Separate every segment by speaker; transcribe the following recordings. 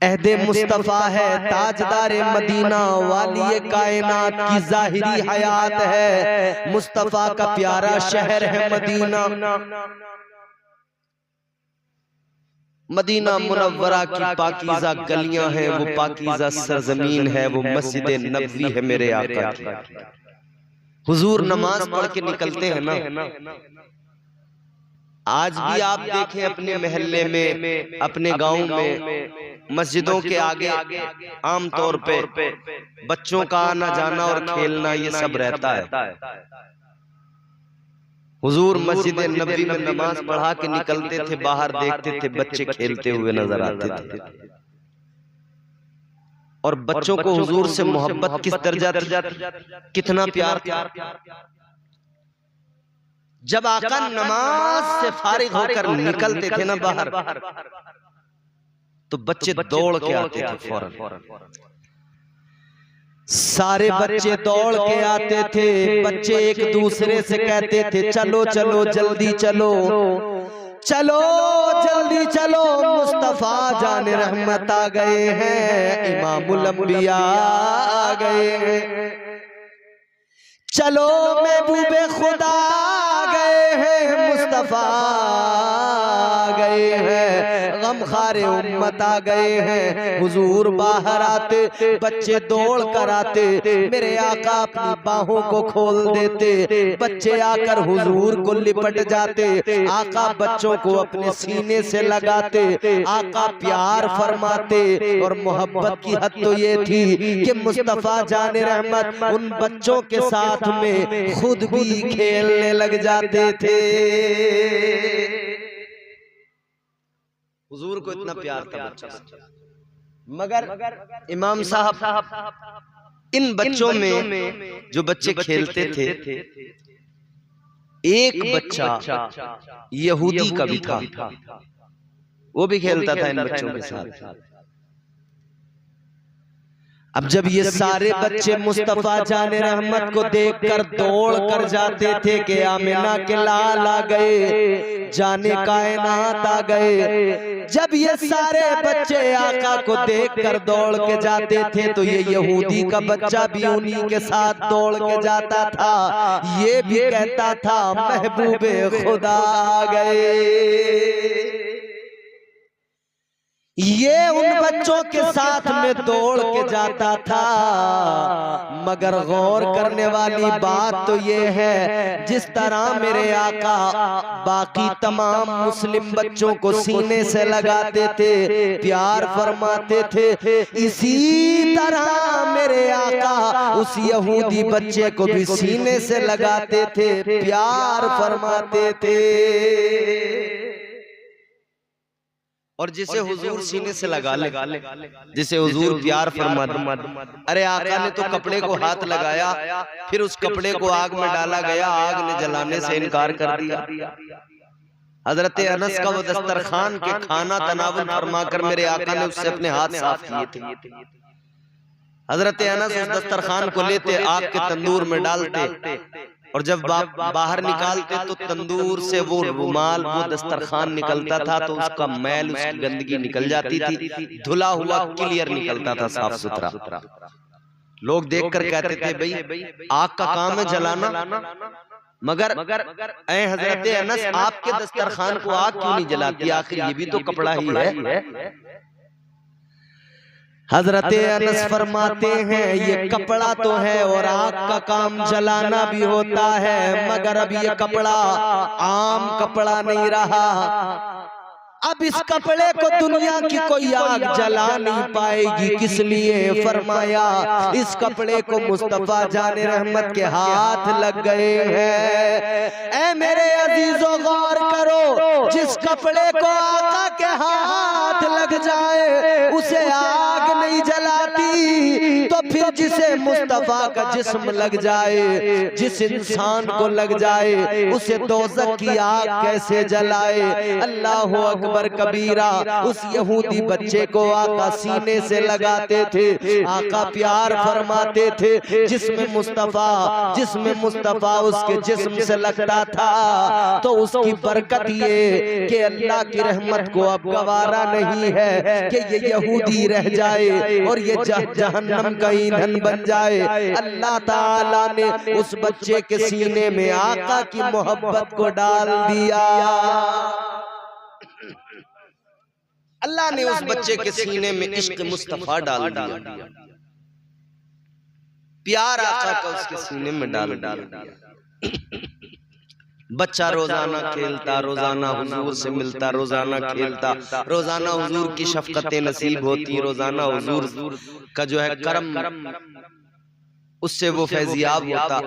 Speaker 1: अहदे मुस्तफ़ा है ताजदारे मदीना, वाली कायनात की जाहिरी हयात है, मुस्तफ़ा का प्यारा शहर है मदीना। मदीना मुनव्वरा की पाकीज़ा गलियां हैं, वो पाकीज़ा सरजमीन है, वो मस्जिद नबवी है मेरे आका की। हुजूर नमाज पढ़ के निकलते हैं ना, आज भी आप देखें अपने मोहल्ले में, अपने गांव में, मस्जिदों के आगे आम तौर पे बच्चों का आना जाना और खेलना ये सब रहता है। हुजूर मस्जिद नबवी में नमाज पढ़ा के निकलते थे, बाहर देखते थे बच्चे खेलते हुए नजर आते थे। और बच्चों को हुजूर से मोहब्बत किस दर्जा थी, कितना प्यार था। जब आका नमाज से फारिग होकर निकलते थे ना बाहर, तो बच्चे दौड़ के आते थे फौरन। सारे बच्चे दौड़ के आते थे। बच्चे एक दूसरे से कहते थे चलो चलो जल्दी चलो, चलो जल्दी चलो, मुस्तफा जान रहमत आ गए हैं, इमामुल अंबिया आ गए हैं। चलो महबूबे खुदा आ गए हैं, मुस्तफा आ गए हैं, गमखारे उम्मत आ गए हैं। हुजूर बाहर आते, बच्चे दौड़ कर आते, मेरे आका अपनी बाहों को खोल देते, बच्चे आकर हुजूर को लिपट जाते, आका बच्चों को अपने सीने से लगाते, आका प्यार फरमाते। और मोहब्बत की हद तो ये थी कि मुस्तफा जाने रहमत उन बच्चों के साथ में खुद भी खेलने लग जाते थे। हुजूर को इतना प्यार था बच्चा। मगर इमाम साहब इन बच्चों में जो बच्चे खेलते थे, एक बच्चा यहूदी का भी था, वो भी खेलता था इन बच्चों के साथ। अब जब ये सारे बच्चे मुस्तफा जाने रहमत को देखकर दौड़ कर जाते थे कि आमिना के लाल आ गए, जाने कायनात आ गए। जब ये सारे बच्चे आका को देखकर दौड़ के जाते थे, तो ये यहूदी का बच्चा भी उन्हीं के साथ दौड़ के जाता था। ये भी कहता था महबूबे खुदा आ गए। ये उन बच्चों के साथ में दौड़ के जाता था। मगर गौर करने वाली बात तो ये है, जिस तरह मेरे आका बाकी तमाम मुस्लिम बच्चों को सीने से लगाते थे, प्यार फरमाते थे, इसी तरह मेरे आका उस यहूदी बच्चे को भी सीने से लगाते थे, प्यार फरमाते थे। और जिसे हुजूर सीने से लगा ले, जिसे हुजूर प्यार फरमा, अरे आका ने तो कपड़े को हाथ लगाया, फिर उस कपड़े को आग में डाला गया, आग ने जलाने से इनकार कर दिया। हजरत अनस का वो दस्तरखान के खाना तनावुल फरमाकर मेरे आका ने उससे अपने हाथ साफ किए थे। हजरत अनस उस दस्तरखान को लेते, आग के तंदूर में डालते, और जब बाहर निकालते तो तंदूर से वो रुमाल, वो दस्तरखान निकलता था, तो उसका मैल, उसकी गंदगी निकल जाती थी, धुला हुआ क्लियर निकलता था, साफ सुथरा। लोग देखकर कहते थे भाई आग का काम है जलाना, मगर ऐ हजरत अनस आपके दस्तरखान को आग क्यों नहीं जलाती, आखिर ये भी तो कपड़ा ही है। हजरत अनस फरमाते हैं ये कपड़ा तो है और आग का काम जलाना भी होता है, मगर अब ये कपड़ा आम कपड़ा नहीं रहा। अब इस कपड़े को दुनिया की कोई आग जला नहीं पाएगी। किस लिए? फरमाया इस कपड़े को मुस्तफा जाने रहमत के हाथ लग गए हैं। ऐ मेरे अजीजों गौर करो, जिस कपड़े को आका के हाथ लग जाए उसे आग नहीं जलाती तो फिर जिसे मुस्तफा का जिस्म लग जाए, जिस इंसान को लग जाए, उसे दोज़ख की आग कैसे जलाए। अल्लाह अकबर कबीरा। उस यहूदी बच्चे को आका सीने से लगाते थे, आका प्यार फरमाते थे। जिसमें मुस्तफा उसके जिस्म से लगता था तो उसकी बरकत ये कि अल्लाह की रहमत को अब गवारा नहीं है कि ये यहूदी रह जाए और ये जहन्नम का ईंधन बन जाए। अल्लाह ताला ने उस बच्चे के सीने में आका की मोहब्बत को डाल दिया। अल्लाह ने उस बच्चे के सीने में इश्क मुस्तफा डाल दिया, प्यार आका का उसके सीने में डाल दिया। बच्चा रोजाना खेलता, रोजाना हुजूर से मिलता, रोजाना खेलता, रोजाना हुजूर की शफकतें नसीब होती, रोजाना हुजूर का जो है करम उससे वो फैजियाब होता।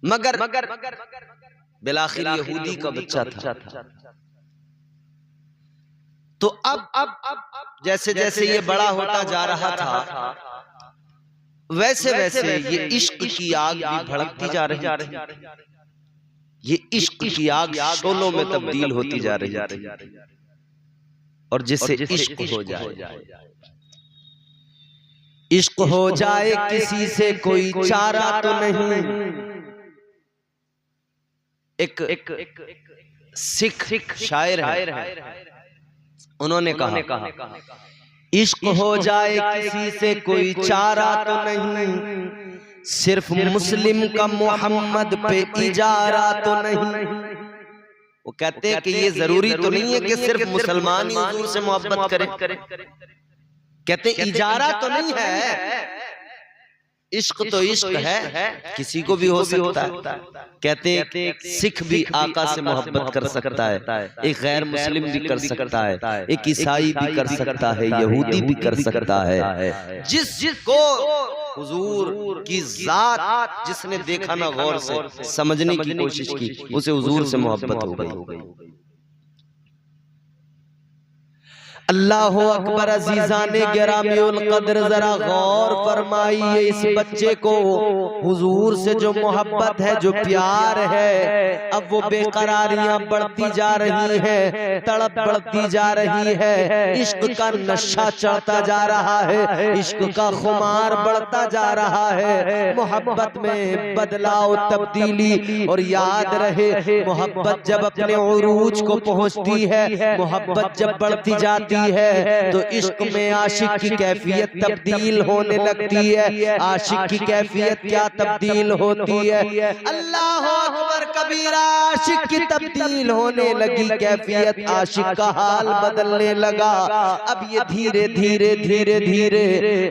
Speaker 1: मगर बिलाखिर यहूदी का बच्चा था। तो अब जैसे जैसे ये बड़ा होता जा रहा था वैसे वैसे ये इश्क की आग भी भड़कती जा रही थी। ये इश्क की आग शोलों में तब्दील होती जा रही थी। और जिससे इश्क हो जाए, इश्क हो जाए किसी से कोई चारा तो नहीं। एक सिख शायर है, उन्होंने कहा इश्क हो जाए किसी से कोई चारा तो नहीं, सिर्फ मुस्लिम का मोहम्मद पे इजारा तो नहीं। वो कहते हैं कि ये जरूरी तो नहीं है कि सिर्फ मुसलमान ही हुजूर से मोहब्बत करे। कहते हैं इजारा तो नहीं है, इश्क तो इश्क है, किसी को भी हो सकता है। कहते हैं सिख भी आका से मोहब्बत कर सकता है, एक गैर मुस्लिम भी कर सकता है, एक ईसाई भी कर सकता है, यहूदी भी कर सकता है। जिसको हुजूर की जात जिसने देखा ना गौर से समझने की कोशिश की, उसे हुजूर से मोहब्बत हो गई। अल्लाह अकबर। अजीज़ाने गिरामीउल कद्र जरा गौर फरमाइए, इस बच्चे को हुजूर से जो मोहब्बत है, जो प्यार है, अब वो बेकरारियां बढ़ती जा रही है, तड़प बढ़ती जा रही है, इश्क का नशा चढ़ता जा रहा है, इश्क का खुमार बढ़ता जा रहा है। मोहब्बत में बदलाव, तब्दीली। और याद रहे मोहब्बत जब अपने उरूज को पहुंचती है, मोहब्बत जब बढ़ती जाती है तो इश्क में आशिक की कैफियत तब्दील होने लगती है। आशिक की कैफियत क्या तब्दील होती है? अल्लाह अकबर कबीरा। आशिक की तब्दील होने लगी कैफियत, आशिक का हाल बदलने लगा। अब ये धीरे धीरे धीरे धीरे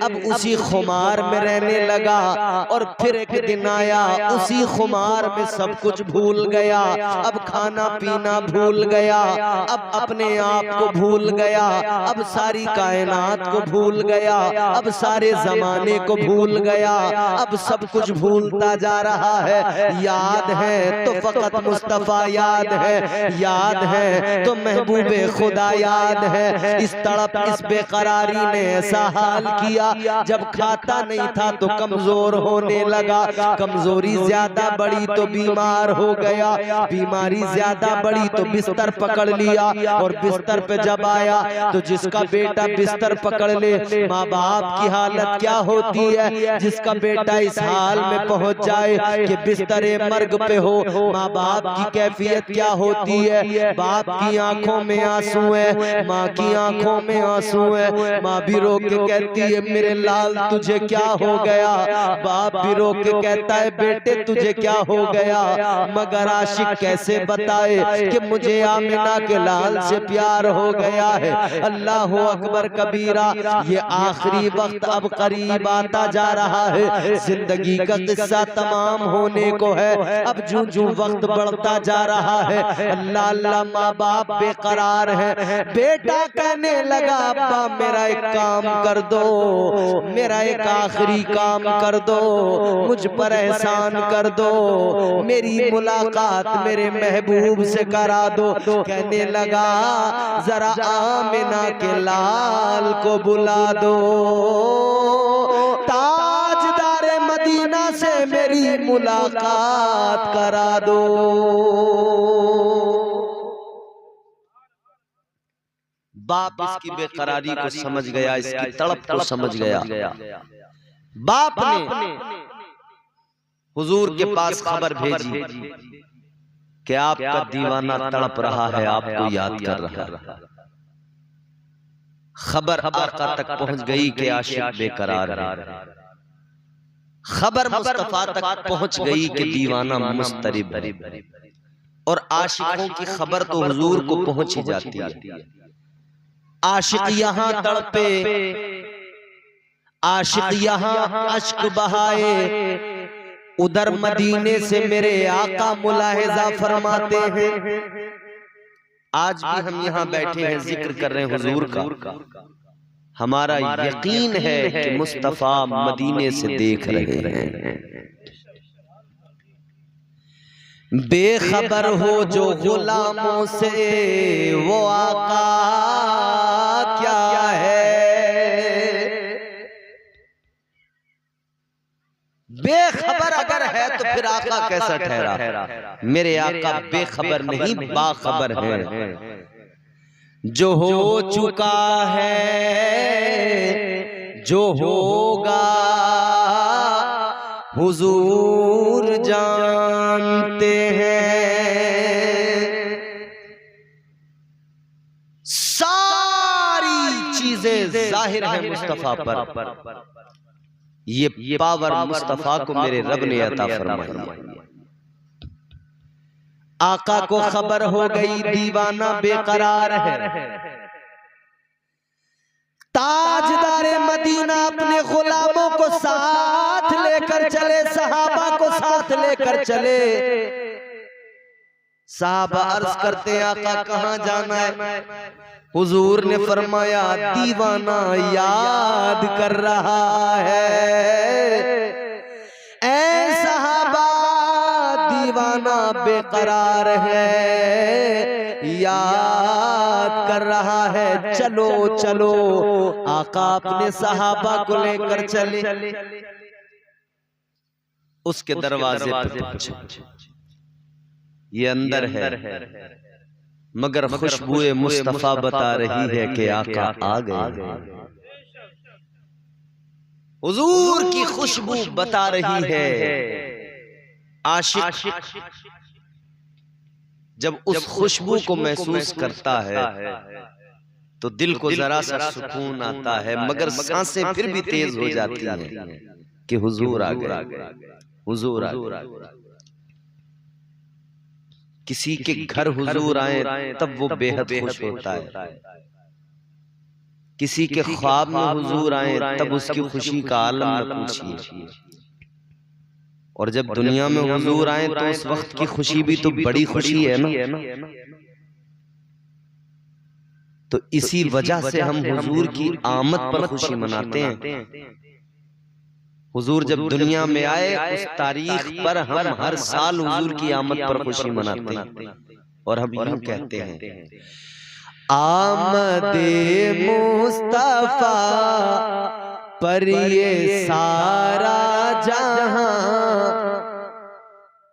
Speaker 1: अब उसी खुमार में रहने लगा। और फिर एक दिन आया, उसी खुमार में सब कुछ भूल गया। अब खाना पीना भूल गया, अब अपने आप को भूल गया, अब सारी कायनात को भूल गया, अब सारे जमाने को भूल गया, अब सब कुछ भूलता जा रहा है। याद है तो फकत मुस्तफा याद है, याद है तो महबूबे खुदा याद है। इस तड़प, इस बेकरारी ने ऐसा हाल किया, जब खाता नहीं था तो कमजोर होने लगा, कमजोरी ज्यादा बढ़ी तो बीमार हो गया, बीमारी ज्यादा बढ़ी तो बिस्तर पकड़ लिया। और बिस्तर पे जब आया तो जिसका बेटा बिस्तर पकड़ ले, माँ बाप की हालत क्या होती है। जिसका बेटा इस हाल में पहुंच जाए कि बिस्तरे मर्ग पे हो, माँ बाप की कैफियत क्या होती है। बाप की आंखों में आंसू है, माँ की आंखों में आंसू है। माँ भी रो के कहती है मेरे लाल तुझे क्या हो गया। बाप भी रो के कहता है बेटे तुझे क्या हो गया। मगर आशिक कैसे बताए कि मुझे आमिना के लाल से प्यार हो गया है। अल्लाह अकबर कबीरा। ये आखिरी वक्त अब करीब आता जा रहा है, जिंदगी का किस्सा तमाम होने को है। अब जो जो वक्त बढ़ता जा रहा है, अल्लाह अल्लाह माँ बाप बेकरार है। बेटा कहने लगा अब्बा मेरा एक काम कर दो, मेरा एक आखिरी काम कर दो, मुझ पर एहसान कर दो, मेरी मुलाकात मेरे महबूब से करा दो। कहने लगा जरा आमिना के लाल को बुला दो, ताजदारे मदीना से मेरी मुलाकात करा दो। बाप इसकी बेकरारी को समझ गया, इसकी तड़प को समझ गया। बाप ने हुजूर के पास खबर भेजी कि आपका दीवाना तड़प रहा है, आपको याद कर रहा है। खबर आका तक पहुंच गई कि आशिक बेकरार है। खबर मुस्तफा तक पहुंच गई कि दीवाना मुस्तरिब है। और आशिकों की खबर तो हुजूर को पहुंच ही जाती है। आशिक यहाँ तड़पे, आशिक यहाँ अश्क बहाए, उधर मदीने से मेरे आका मुलाहिजा फरमाते हैं। आज भी हम यहाँ बैठे हैं, जिक्र कर रहे हैं हुजूर का। हमारा यकीन है कि मुस्तफा मदीने से देख रहे हैं। बेखबर हो जो गुलामों से वो आका क्या है। बेखबर अगर है तो फिर आका कैसा ठहरा। मेरे आका बेखबर नहीं, बाखबर है। जो हो चुका है, जो होगा हुजूर जानते हैं। सारी चीजें जाहिर है मुस्तफा पर। ये पावर मुस्तफा को मेरे रब ने अता फरमाई। आका को खबर हो गई दीवाना बेकरार है। ताजदारे मदीना अपने गुलामों को साथ लेकर चले, सहाबा को साथ लेकर चले। सहाबा अर्ज करते आका कहां जाना है। हुजूर ने फरमाया दीवाना याद कर रहा है। ऐ सहाबा दीवाना बेकरार है, याद कर रहा है। चलो चलो, आका अपने सहाबा को लेकर चले। उसके दरवाजे पर पहुंचे। ये अंदर है, मगर खुशबुए मुस्तफा बता रही है कि आका आ गए। हुजूर की खुशबू बता रही है। आशिक जब उस खुशबू को महसूस करता है तो दिल को जरा सा सुकून आता है, मगर सांसें फिर भी तेज हो जाती हैं कि हुजूर आ गए, हुजूर आ गए। किसी के घर हुजूर आए तब वो बेहद खुश होता है। किसी के ख्वाब में हुजूर आए तब उसकी खुशी का आलम न पूछिए। और जब दुनिया में हुजूर आए तो उस वक्त की खुशी भी तो बड़ी खुशी है ना। तो इसी वजह से हम हुजूर की आमद पर खुशी मनाते हैं। हुजूर जब दुनिया में आए उस तारीख पर हम हर साल हुजूर की आमद पर खुशी मनाते हैं। और हम यूं कहते हैं आमदे मुस्तफा पर ये सारा जहां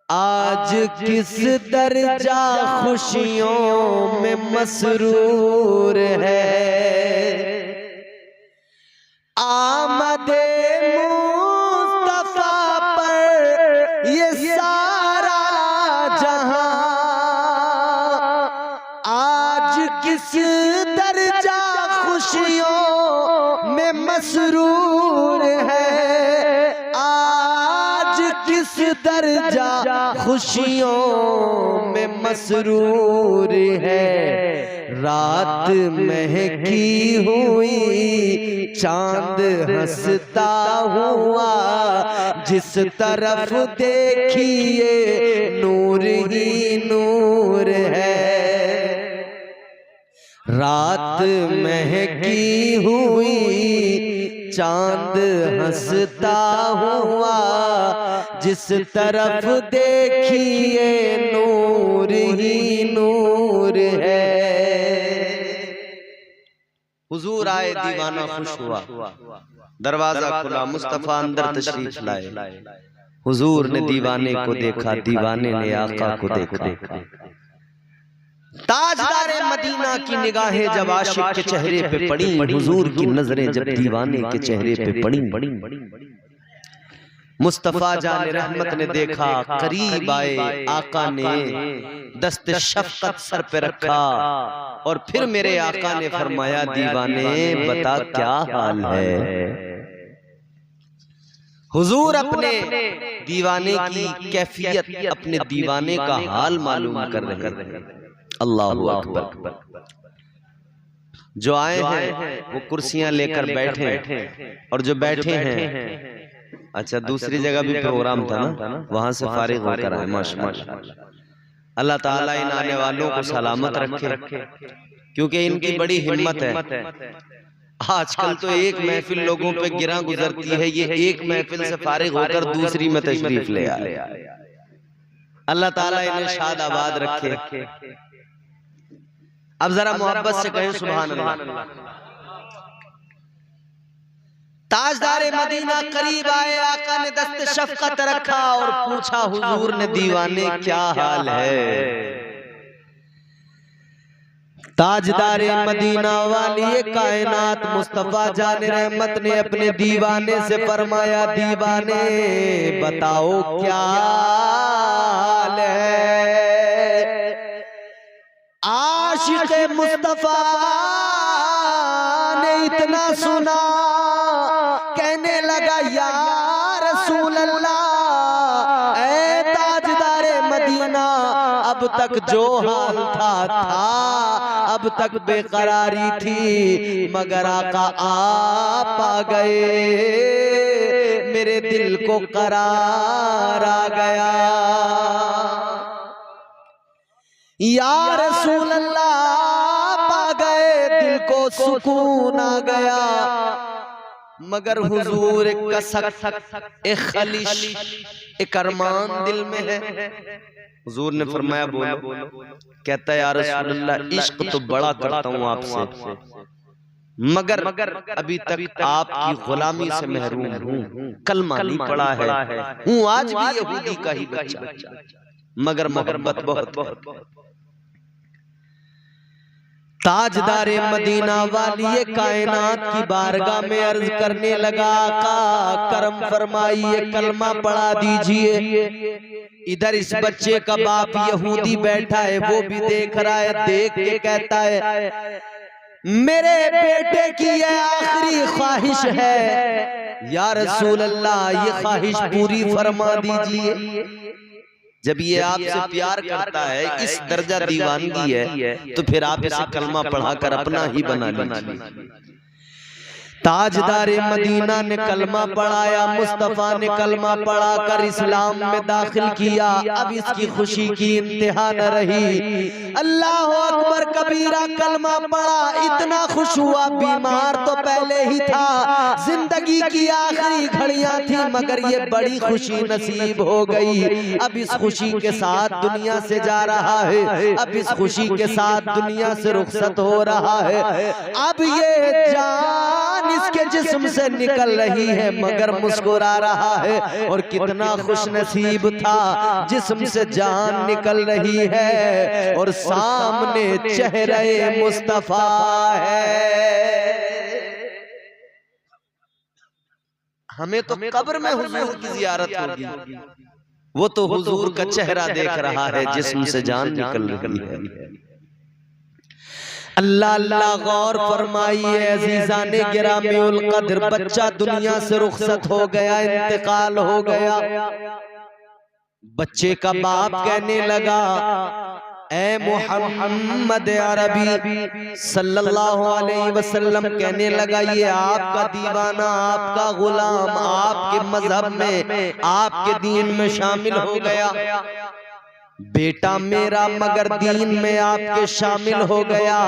Speaker 1: आज किस दर्जा खुशियों में मसरूर है। आमदे मुस्तफा पर ये सारा जहां आज किस दर्जा खुशियों में मसरूर है। आज किस दर्जा खुशियों में मसरूर है। रात महकी हुई चांद हंसता हुआ जिस तरफ देखिए नूर ही नूर है। रात महकी हुई चांद हंसता हुआ जिस तरफ देखिए नूर ही नूर है। हुजूर आए, दीवाना खुश हुआ, दरवाजा खुला, मुस्तफा अंदर तशरीफ लाए। हुजूर ने दीवाने को देखा, दीवाने ने आका को देखा। ताजदारे मदीना की निगाहें जब आशिक के चेहरे पे पड़ी, हुजूर की नजरें जब दीवाने के चेहरे पे पड़ी, मुस्तफा जान रहमत ने देखा, करीब आए, आका ने दस्त शफकत सर पे रखा और फिर मेरे आका ने फरमाया, दीवाने बता क्या हाल है। हुजूर अपने दीवाने की कैफियत, अपने दीवाने का हाल मालूम कर रहे हैं। अल्लाहु अकबर। जो आए हैं वो कुर्सियां लेकर बैठे, और जो बैठे हैं, अच्छा दूसरी जगह भी प्रोग्राम था ना, वहां से फारिग होकर आए। माशाअल्लाह, अल्लाह ताला इन आने वालों को सलामत रखे, क्योंकि इनकी बड़ी हिम्मत है। आजकल तो एक महफिल लोगों पे गिरा गुजरती है, ये एक महफिल से फारिग होकर दूसरी में तशरीफ ले आए। अल्लाह ताला इन्हें शाद आबाद रखे। अब जरा मोहब्बत से कहें सुभान अल्लाह। ताजदारे मदीना करीब आए, आका ने दस्त शफकत रखा और पूछा, हुजूर ने दीवाने क्या हाल है। ताजदारे मदीना वाली कायनात मुस्तफा जान रहमत ने अपने दीवाने से फरमाया, दीवाने बताओ क्या हाल है। आशिक़े मुस्तफा ने इतना सुना, कहने लगा, या रसूल अल्लाह, ऐ ताजदारे मदीना, अब तक जो हाल था, अब तक बेकरारी थी, मगर आका आप आ गए, मेरे दिल को करार आ गया। या रसूल अल्लाह, आप आ गए, दिल को सुकून आ गया, मगर हुजूर एक कसक, एक खलिश, एक अरमान दिल में है। हुजूर ने फरमाया, बोलो। कहता है, या रसूल अल्लाह, इश्क तो बड़ा करता हूँ आपसे, मगर अभी तक आपकी गुलामी से महरूम हूँ, कलमा नहीं पड़ा है, हूँ आज भी यहूदी का ही बच्चा, मगर मोहब्बत बहुत। ताजदारे मदीना वाली कायनात की बारगाह में अर्ज करने लगा, आका करम फरमाइए, कलमा पढ़ा दीजिए। इधर इस बच्चे का बाप यहूदी बैठा है, वो भी देख रहा है, देख के कहता है, मेरे बेटे की ये आखिरी ख्वाहिश है, या रसूल अल्लाह, ये ख्वाहिश पूरी फरमा दीजिए। जब ये आपसे प्यार करता है, इस दर्जा दीवानगी है, तो फिर आप इसे कलमा पढ़ाकर अपना ही बना लीजिए। ताजदारे मदीना ने कलमा पढ़ाया, मुस्तफा ने कलमा पढ़ाकर इस्लाम में दाखिल किया। अब इसकी खुशी की इंतहा न रही। अल्लाह अकबर कबीरा कलमा पढ़ा, इतना खुश हुआ, बीमार तो पहले ही था, जिंदगी की आखिरी घड़ियां थी, मगर ये बड़ी खुशी नसीब हो गई। अब इस खुशी के साथ दुनिया से जा रहा है, अब इस खुशी के साथ दुनिया से रुखसत हो रहा है। अब ये जान इसके जिस्म से निकल रही है, मगर मुस्कुरा रहा है। और कितना खुश नसीब था, जिस्म से जान निकल रही है और सामने चेहरे मुस्तफा है। हमें तो कब्र में हुजूर की जियारत होगी, वो तो हुजूर का चेहरा देख रहा है, जिस्म से जान निकल रही है। अल्लाह अल्लाह गौर फरमाइए अज़ीज़ाने गिरामीउल क़द्र, बच्चा दुनिया से रुखसत हो गया, इंतकाल हो गया। बच्चे का बाप कहने लगा, ए मोहम्मद अरबी सल्लल्लाहु अलैहि वसल्लम, कहने लगा, ये आपका दीवाना, आपका गुलाम आपके मजहब में, आपके दीन में शामिल हो गया। बेटा मेरा मगर दीन में आपके शामिल हो गया,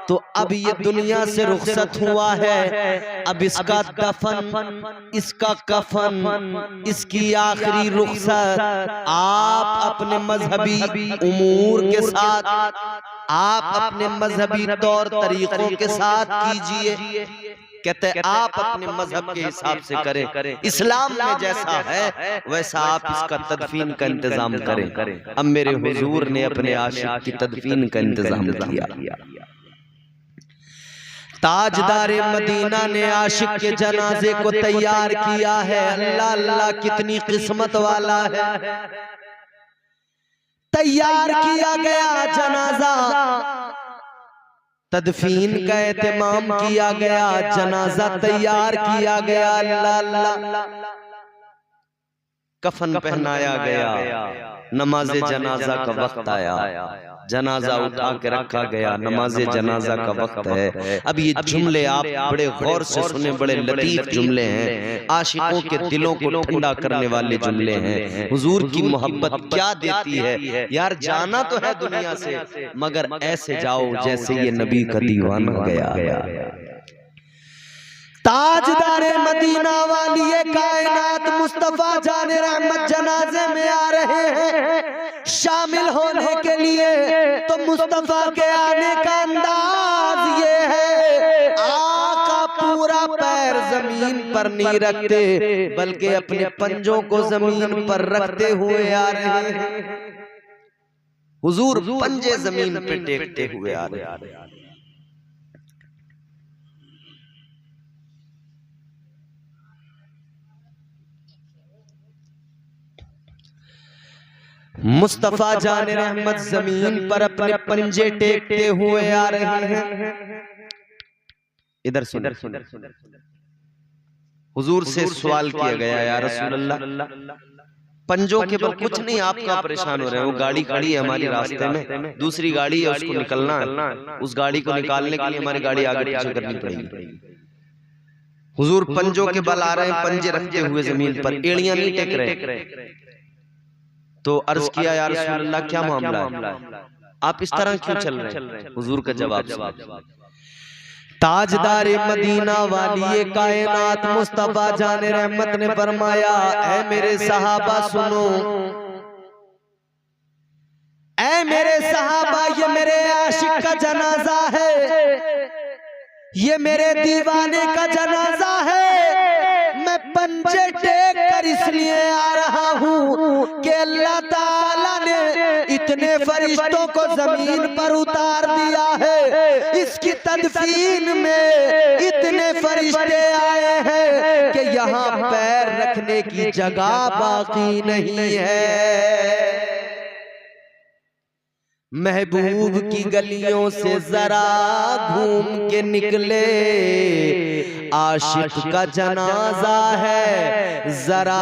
Speaker 1: तो अब ये दुनिया से रुखसत हुआ है। अब इसका दफन, इसका कफन, इसकी आखिरी रुखसत आप अपने मजहबी उमूर के साथ आप अपने मजहबी तौर तरीकों के साथ कीजिए। कहते हैं आप अपने मजहब के हिसाब से करें, इस्लाम में जैसा है वैसा आप इसका तदफीन का इंतजाम करें। अब मेरे हुजूर ने अपने आशिक की तदफीन का इंतजाम किया। ताजदारे मदीना ने आशिक के जनाजे को तैयार किया है। अल्लाह अल्लाह कितनी किस्मत वाला है। तैयार किया गया जनाजा, तदफीन का एहतमाम किया गया, जनाजा तैयार किया गया। अल्लाह अल्लाह कफन पहनाया गया, नमाजे जनाजा का वक्त आया, जनाजा उठा के रखा गया, नमाजे जनाजा का वक्त है। अब ये जुमले आप बड़े गौर से सुने, बड़े लतीफ जुमले हैं, आशिकों के दिलों को ठंडा करने वाले जुमले हैं। हुजूर की मोहब्बत क्या देती है यार। जाना तो है दुनिया से, मगर ऐसे जाओ जैसे ये नबी का दीवाना गया। ताजदारे मदीना वाली ये कायनात मुस्तफा जाने रहमत जनाजे में आ रहे हैं शामिल होने के लिए। तो मुस्तफा के आने का अंदाज ये है, आका पूरा पैर जमीन पर नहीं रखते बल्कि अपने पंजों को जमीन पर रखते हुए आ रहे हैं। हुजूर पंजे जमीन पे टेकते हुए आ रहे हैं। मुस्तफा जाने रहमत जमीन पर अपने पंजे टेकते हुए आ रहे हैं। इधर सुन, हुजूर से सवाल किया गया, या रसूल अल्लाह पंजों के बल कुछ नहीं, आप क्या परेशान हो रहे हैं? वो गाड़ी खड़ी है हमारी रास्ते में, दूसरी गाड़ी है उसको निकलना है, उस गाड़ी को निकालने के लिए हमारी गाड़ी आगे पीछे करनी पड़ेगी। हुजूर पंजों के बल आ रहे हैं, पंजे रखते हुए जमीन पर, एड़ियां नहीं टेक रहे। तो अर्ज किया, या रसूल अल्लाह क्या मामला है, आप इस तरह क्यों चल रहे हैं? हुजूर का जवाब, ताजदारे मदीना वाली ये कायनात मुस्तफा जाने रहमत ने फरमाया, ऐ मेरे सहाबा सुनो, ऐ मेरे सहाबा, ये मेरे आशिक का जनाजा है, ये मेरे दीवाने का जनाजा है। मैं पंजे टेक कर इसलिए आ रहा हूँ कि अल्लाह ताला ने इतने फरिश्तों को जमीन पर उतार दिया है, इसकी तदफीन में इतने फरिश्ते आए हैं कि यहाँ पैर रखने की जगह बाकी नहीं है। महबूब की गलियों से जरा घूम के निकले, आशिक का जनाजा है जरा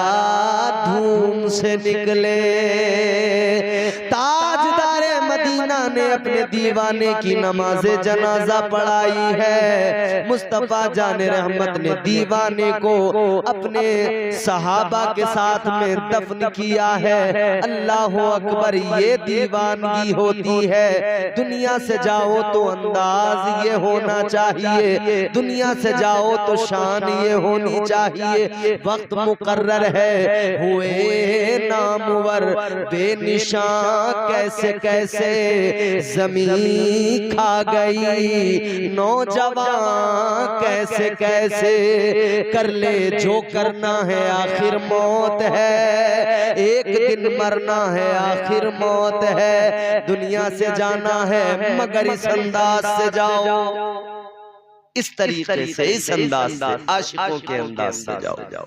Speaker 1: धूम से निकले। ताजदारे मदीना ने अपने दीवाने की नमाज़े जनाजा पढ़ाई है। मुस्तफा जाने रहमत ने दीवाने को अपने सहाबा के साथ में दफन किया है। अल्लाह अकबर, ये दीवानगी होती है। दुनिया से जाओ तो अंदाज ये होना चाहिए, दुनिया से जाओ तो शान ये होनी चाहिए। वक्त मुकर्रर है, हुए नामवर बेनिशान कैसे कैसे जमीन खा गई, नौजवान कैसे कैसे कर ले जो करना है, आखिर मौत है, एक दिन मरना है, आखिर मौत है। दुनिया से जाना है मगर इस अंदाज से जाओ, इस तरीके से, इस अंदाज से, आशिकों के अंदाज से जाओ।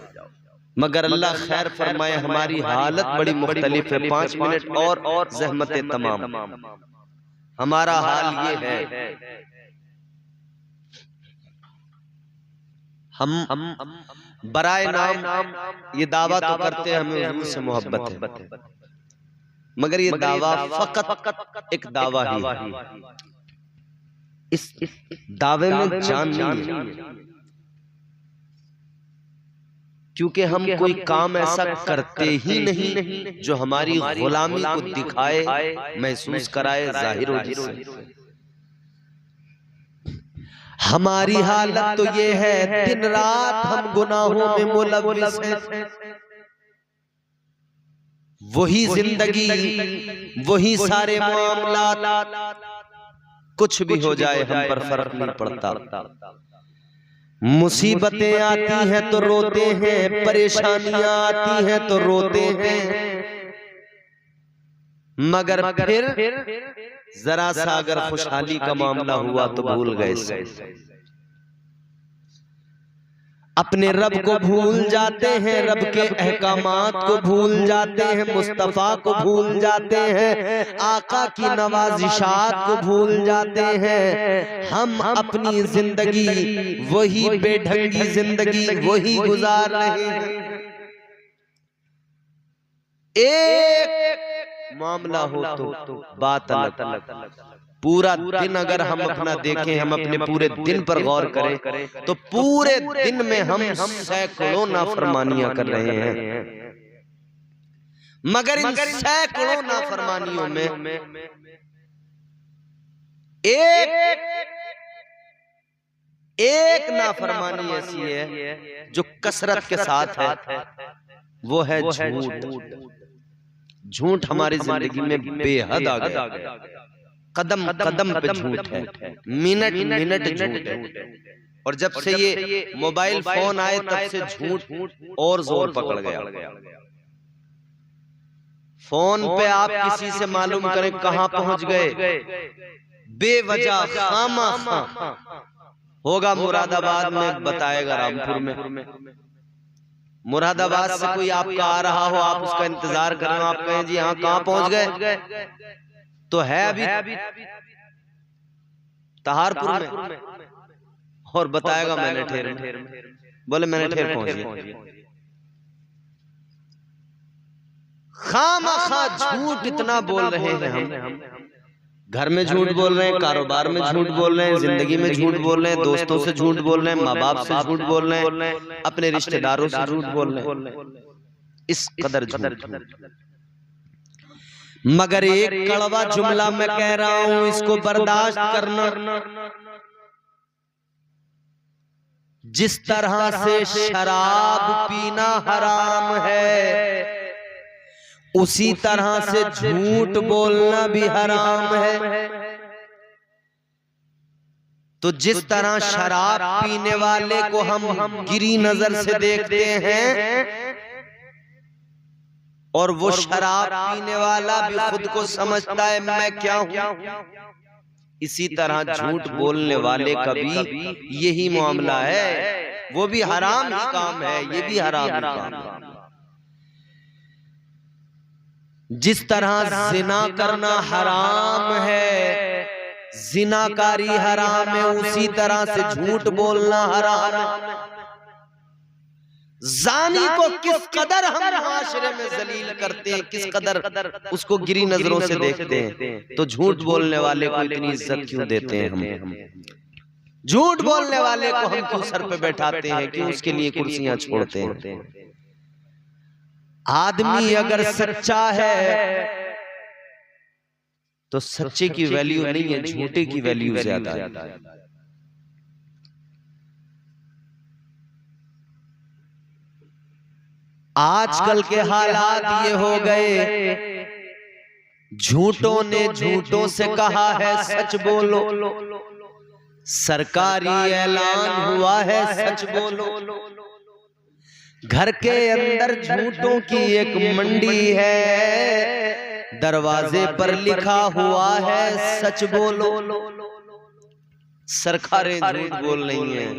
Speaker 1: मगर अल्लाह खैर फरमाए, हमारी हालत बड़ी मुख्तलिफ है। 5 मिनट और ज़हमतें तमाम। हमारा हाल ये है, हम बराए नाम ये दावा तो करते हैं हमें हुजूर से मोहब्बत है, मगर ये दावा फकत एक दावा ही है। इस दावे में जान नहीं है, क्योंकि हम कोई काम ऐसा करते ही नहीं जो हमारी गुलामी को दिखाए, महसूस कराए, जाहिर हो जिससे। हमारी हालत तो ये है, दिन रात हम गुनाहों में मुलव्विस हैं। वही जिंदगी, वही सारे मामलात, कुछ भी हो जाए हम पर फर्क नहीं पड़ता। मुसीबतें आती हैं तो रोते हैं, परेशानियां आती हैं तो रोते हैं, मगर फिर जरा सा अगर खुशहाली का मामला हुआ तो भूल गए सब। अपने रब को भूल जाते हैं, रब के अहकामात को भूल जाते हैं, मुस्तफा को भूल जाते हैं, आका की नवाजिशात को भूल जाते हैं। हम अपनी जिंदगी वही बेढंगी जिंदगी वही गुजार रहे हैं। एक मामला हो तो बात अलग। पूरा दिन अगर हम अपना देखें, हम अपने पूरे दिन पर गौर करें तो पूरे दिन में हम सैकड़ों नाफरमानियां कर रहे हैं, मगर इन सैकड़ों नाफरमानियों में एक नाफरमानी ऐसी है जो कसरत के साथ है, वो है झूठ। झूठ हमारी जिंदगी में बेहद आ गया, कदम कदम पे झूठ है, मिनट मिनट झूठ है। और जब से ये मोबाइल फोन आए तब से झूठ और जोर पकड़ गया। फोन पे आप किसी से मालूम करें कहां पहुंच गए, बेवजह खामा होगा मुरादाबाद में, बताएगा रामपुर में। मुरादाबाद से कोई आपका आ रहा हो, आप उसका इंतजार कर रहे हो, आप कहें जी हाँ कहां पहुंच गए, तो है अभी तहारपुर में, और बताएगा मैंने ठेर में, बोले मैंने ठेर पहुंच गया। खामखा झूठ इतना बोल रहे हैं हम, घर में झूठ बोल रहे हैं, कारोबार में झूठ बोल रहे हैं, जिंदगी में झूठ बोल रहे हैं, दोस्तों से झूठ बोल रहे हैं, माँ बाप से झूठ बोल रहे हैं, अपने रिश्तेदारों से झूठ बोल रहे हैं, इस कदर झूठ। मगर एक कड़वा जुमला मैं कह रहा हूं, इसको बर्दाश्त करना। जिस तरह से शराब पीना हराम है, उसी तरह से झूठ बोलना भी हराम है। तो जिस तरह शराब पीने वाले को हम गिरी नजर से देखते हैं, और वो शराब पीने वाला भी खुद को समझता है मैं क्या हूं, इसी तरह झूठ बोलने वाले का भी यही मामला है। वो भी हराम ही काम है, ये भी हराम ही काम है। जिस तरह जिना करना हराम है, जिनाकारी हराम है, उसी तरह से झूठ बोलना हराम है। जानी को किस कदर हम माशरे में जलील करते हैं, किस कदर उसको गिरी नजरों से देखते हैं, तो झूठ बोलने वाले को इतनी इज्जत क्यों देते हैं हम? झूठ बोलने वाले को हम क्यों सर पे बैठाते हैं, क्यों उसके लिए कुर्सियां छोड़ते हैं? आदमी अगर सच्चा है तो सच्चे की वैल्यू नहीं है, झूठे की वैल्यू ज्यादा है। आजकल के हालात ये हो गए, झूठों ने झूठों से कहा है सच बोलो, सरकारी ऐलान हुआ है सच बोलो। घर के अंदर झूठों की एक मंडी है, दरवाजे पर लिखा हुआ है सच बोलो। सरकारें झूठ बोल रही हैं,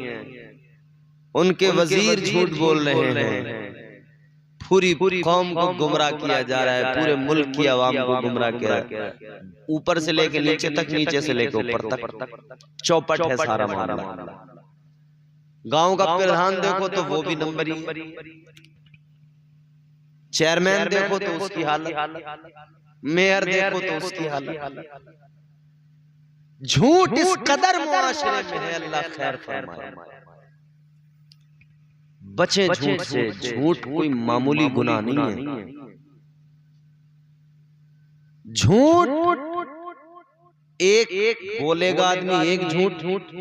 Speaker 1: उनके वजीर झूठ बोल रहे हैं, पूरी कौम को गुमराह किया जा रहा है, पूरे मुल्क की आवाम को गुमराह किया, ऊपर से लेके नीचे तक, नीचे से लेके ऊपर तक चौपट है सारा मामला। गांव का प्रधान देखो तो वो भी नंबर ही, चेयरमैन देखो तो उसकी हालत, मेयर देखो तो उसकी हालत। झूठ इस कदर मुआशरे में है, अल्लाह खैर फरमाए। बचे झूठ से, झूठ कोई मामूली गुनाह नहीं है। झूठ एक बोलेगा आदमी एक झूठ,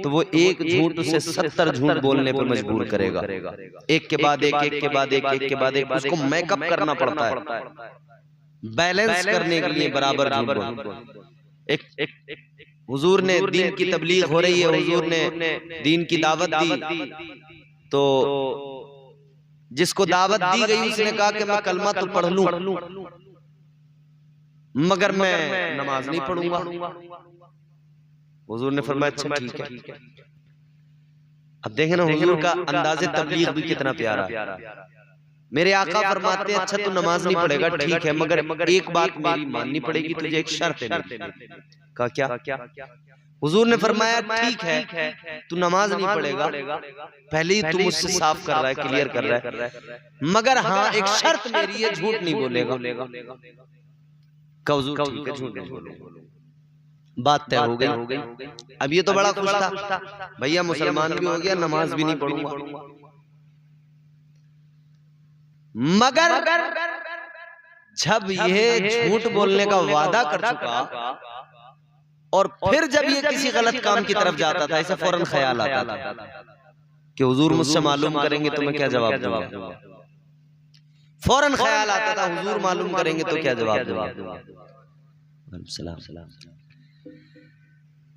Speaker 1: तो वो एक झूठ से 70 झूठ बोलने पर मजबूर करेगा, एक के बाद एक, एक के बाद एक, एक के बाद एक। उसको मेकअप करना पड़ता है बैलेंस करने के लिए, बराबर झूठ बोल। एक हुजूर ने दीन की तबलीग हो रही है, हुजूर ने दीन की दावत दी, तो जिसको दावत दी गई उसने कहा कि मैं कलमा तो पढ़ लूं मगर मैं नमाज नहीं पढ़ूंगा। हुजूर ने फरमाया अच्छा ठीक है। अब देखें ना हुजूर का अंदाज़े तबलीग भी कितना प्यारा है। मेरे आका फरमाते हैं अच्छा तू नमाज नहीं पढ़ेगा ठीक है, मगर एक बात मेरी माननी पड़ेगी, तुझे एक शर्त है। कहा क्या? हुजूर ने फरमाया ठीक है तू नमाज नहीं पढ़ेगा, पहले ही तू मुझसे साफ कर रहा है, क्लियर कर रहा है, मगर हाँ एक शर्त मेरी है, झूठ नहीं बोलेगा। हुजूर ठीक है झूठ नहीं बोलेगा। बात तय हो गई। अब ये तो बड़ा खुश था, भैया मुसलमान भी हो गया, नमाज भी नहीं पढ़ूंगा। मगर जब ये झूठ बोलने का वादा कर चुका और फिर जब ये किसी गलत काम की तरफ जाता था, ऐसा फौरन ख्याल आता था कि हुजूर मुझसे मालूम करेंगे तो मैं क्या जवाब दूंगा। फौरन ख्याल आता था हुजूर मालूम करेंगे तो क्या जवाब दूंगा।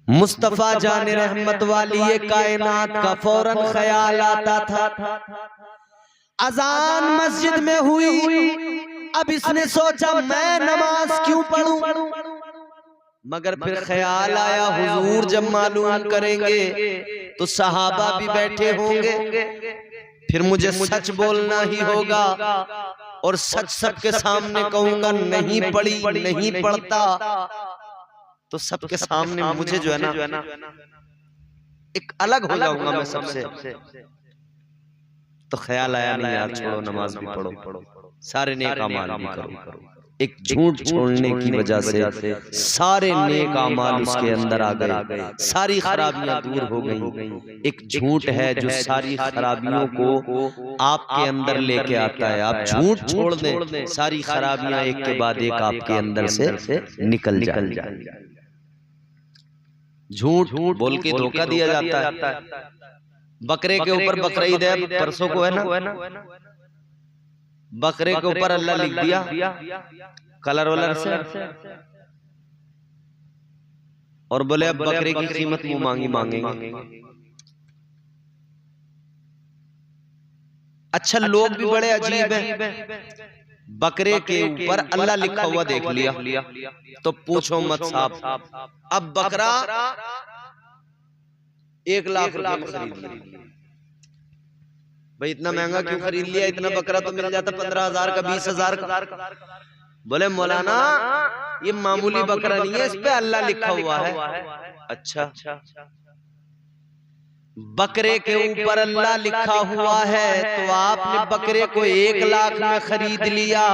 Speaker 1: मुस्तफा जान रहमत वाली ये कायनात का फौरन ख्याल आता था। अजान मस्जिद में हुई, अब इसने सोचा मैं नमाज क्यों पढ़ूं, मगर फिर ख्याल आया हुजूर जब मालूम करेंगे तो सहाबा भी बैठे होंगे, फिर मुझे सच बोलना ही होगा और सच सबके सामने कहूंगा नहीं पढ़ी नहीं पढ़ता तो सबके सामने मुझे जो है ना एक अलग हो जाऊंगा मैं सबसे। तो ख्याल आया नहीं यार छोड़ो नमाज भी पढ़ो, सारे नेक अमाल भी करो। एक झूठ छोड़ने की वजह से सारे नेक अमाल उसके अंदर आ गए, सारी खराबियां दूर हो गई। एक झूठ है जो सारी खराबियों को आपके अंदर लेके आता है। आप झूठ छोड़ दें, सारी खराबियां एक के बाद एक आपके अंदर से निकल जाए। झूठ बोल के धोखा दिया जाता है। बकरे के ऊपर बकरीद है परसों को है ना, बकरे के ऊपर अल्लाह लिख दिया कलर वलर से और बोले अब बकरे की कीमत मुंह मांगी मांगेंगे। अच्छा लोग भी बड़े अजीब हैं, बकरे के ऊपर अल्लाह लिखा हुआ देख लिया तो पूछो मत साहब। अब बकरा 1 लाख रुपए में खरीद लिया, भाई इतना महंगा क्यों खरीद लिया, इतना बकरा तो मिल जाता 15,000 का 20,000 का। बोले मौलाना ये मामूली बकरा नहीं है, इस पे अल्लाह लिखा हुआ है। अच्छा बकरे के ऊपर अल्लाह लिखा हुआ है तो आपने बकरे को 1 लाख में खरीद लिया,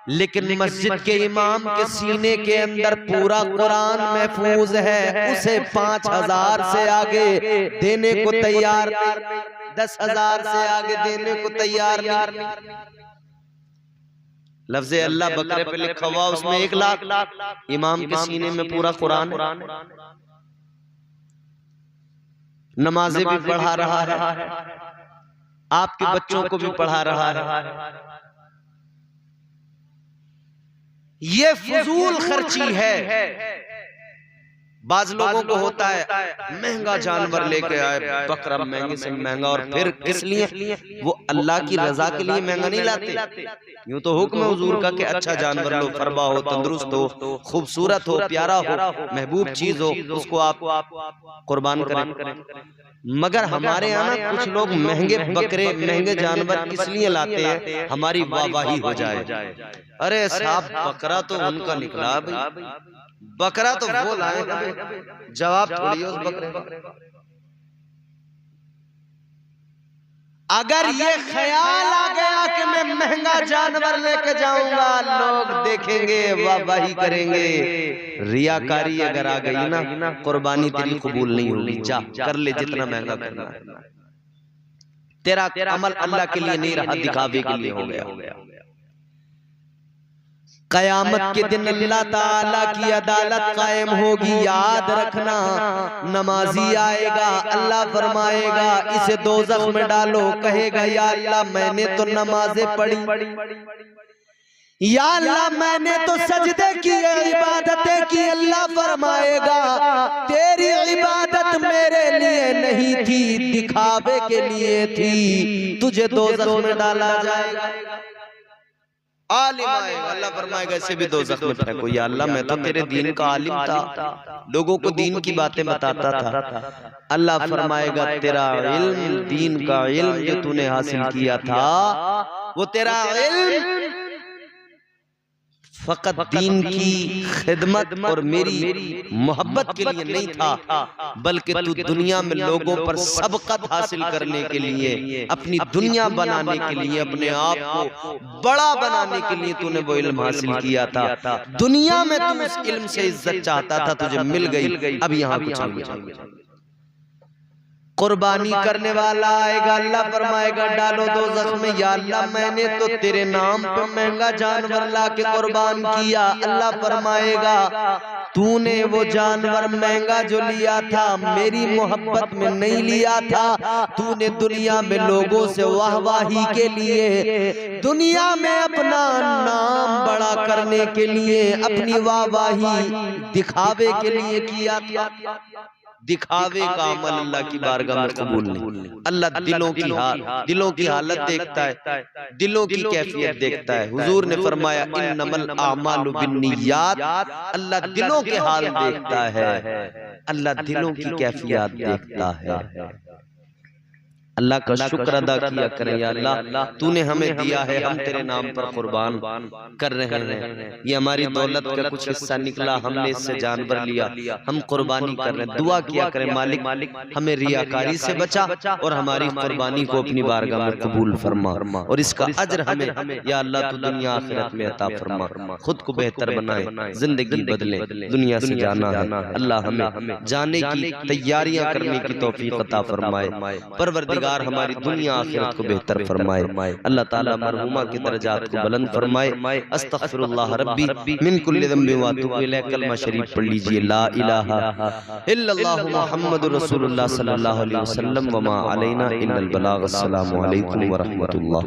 Speaker 1: लेकिन मस्जिद के इमाम के सीने के अंदर पूरा कुरान महफूज है, उसे 5,000 से आगे देने को तैयार नहीं, 10,000 से आगे देने को तैयार नहीं। लफ्ज़े अल्लाह बकरे पे लिखा हुआ, उसमें 1 लाख, इमाम के सीने में पूरा कुरान है, नमाजें भी पढ़ा रहा है, आपके बच्चों को भी पढ़ा रहा है। ये फजूल खर्ची है। बाज लोगों को होता है महंगा जानवर लेके आए, बकरा महंगे से महंगा, और फिर किस लिए? वो अल्लाह की रजा के लिए महंगा नहीं लाते। यूं तो हुक्म है हुजूर का कि अच्छा जानवर लो, फरबा हो, तंदुरुस्त हो, खूबसूरत हो, प्यारा हो, महबूब चीज हो, उसको आप कुर्बान करें। मगर हमारे यहाँ ना कुछ लोग महंगे बकरे महंगे जानवर इसलिए लाते हैं हमारी वाहवाही हो जाए। अरे साहब बकरा तो उनका निकला भाई, बकरा तो वो लाए, जवाब थोड़ी है उस बकरे का। अगर ये ख्याल आ गया कि मैं महंगा जानवर लेके जाऊंगा, लोग देखेंगे वाहवाही करेंगे, रियाकारी अगर आ गई ना कुर्बानी तेरी कबूल नहीं होगी। जा कर ले जितना महंगा करना है, तेरा अमल अल्लाह के लिए नहीं रहा, दिखावे के लिए हो गया। कयामत के दिन अल्लाह ताला की अदालत कायम होगी, याद रखना। नमाजी आएगा, अल्लाह फरमाएगा इसे दोज़ख में डालो, कहेगा या अल्लाह मैंने तो नमाजें पढ़ी, या अल्लाह मैंने तो सजदे किए, इबादतें की, अल्लाह फरमाएगा तेरी इबादत मेरे लिए नहीं थी, दिखावे के लिए थी, तुझे दोज़ख में डाला जाएगा। आलिम आएगा, अल्लाह फरमाएगा इसे भी दोज़ख में फेंको। या अल्लाह मैं तो तेरे दीन का आलिम था, लोगों को दीन की बातें बताता था। अल्लाह फरमाएगा तेरा इल्म, दीन का इल्म जो तूने हासिल किया था, वो तेरा इल्म फकत दीन की खिदमत और मेरी मोहब्बत के लिए नहीं था, बल्कि तू दुनिया में लोगों पर सबकत हासिल करने के लिए, अपनी दुनिया बनाने के लिए, अपने आप को बड़ा बनाने के लिए तूने वो इल्म हासिल किया था। दुनिया में तू इस इल्म से इज्जत चाहता था, तुझे मिल गई, अब यहाँ कुछ नहीं। कुर्बानी करने वाला आएगा, अल्लाह फरमाएगा डालो दोज़ख में। या अल्लाह मैंने तो तेरे नाम पे महंगा जानवर लाके कुर्बान किया। अल्लाह फरमाएगा तूने वो जानवर महंगा जो लिया था मेरी मोहब्बत में नहीं लिया था, तूने दुनिया में लोगों से वाहवाही के लिए, दुनिया में अपना नाम बड़ा करने के लिए, अपनी वाहवाही दिखावे के लिए किया था। दिखावे का अमल अल्लाह की बारगाह में कबूल नहीं। अल्लाह दिलों की हालत देखता है, दिलों की कैफियत देखता है। हुजूर ने फरमाया इन्नमल आमालु बिन्नियात, अल्लाह दिलों के हाल देखता है, अल्लाह दिलों की कैफियत देखता है। अल्लाह का शुक्र अदा किया करें। या अल्लाह तूने हमें दिया है, हम तेरे नाम पर कुर्बान कर रहे हैं। ये हमारी दौलत का कुछ हिस्सा निकला, हमने इससे जानवर लिया, हम कुर्बानी कर रहे हैं। दुआ किया करें मालिक हमें रियाकारी से बचा और हमारी कुर्बानी को अपनी बारगाह में कबूल फरमा, और इसका अजर हमें या अल्लाह तू दुनिया आखिरत में अता फरमा। खुद को बेहतर बनाए, जिंदगी बदले, दुनिया से जाना है। अल्लाह हमें जाने की तैयारियां करने की तौफीक अता फरमाए। परवरदिगार हमारी दुनिया आखिरत को बेहतर फरमाए। अल्लाह ताला मरहुमा के दर्जात को बुलंद फरमाए। अस्तगफिरुल्लाह रब्बी मिन कुल्लि ज़ंबि व अतूबु इलैह। कलमा शरीफ पढ़ लीजिए, ला इलाहा इल्लल्लाह मुहम्मदुर रसूलुल्लाह सल्लल्लाहु अलैहि वसल्लम व मा अलैना इल्लल बलाग। अस्सलामु अलैकुम व रहमतुल्लाह।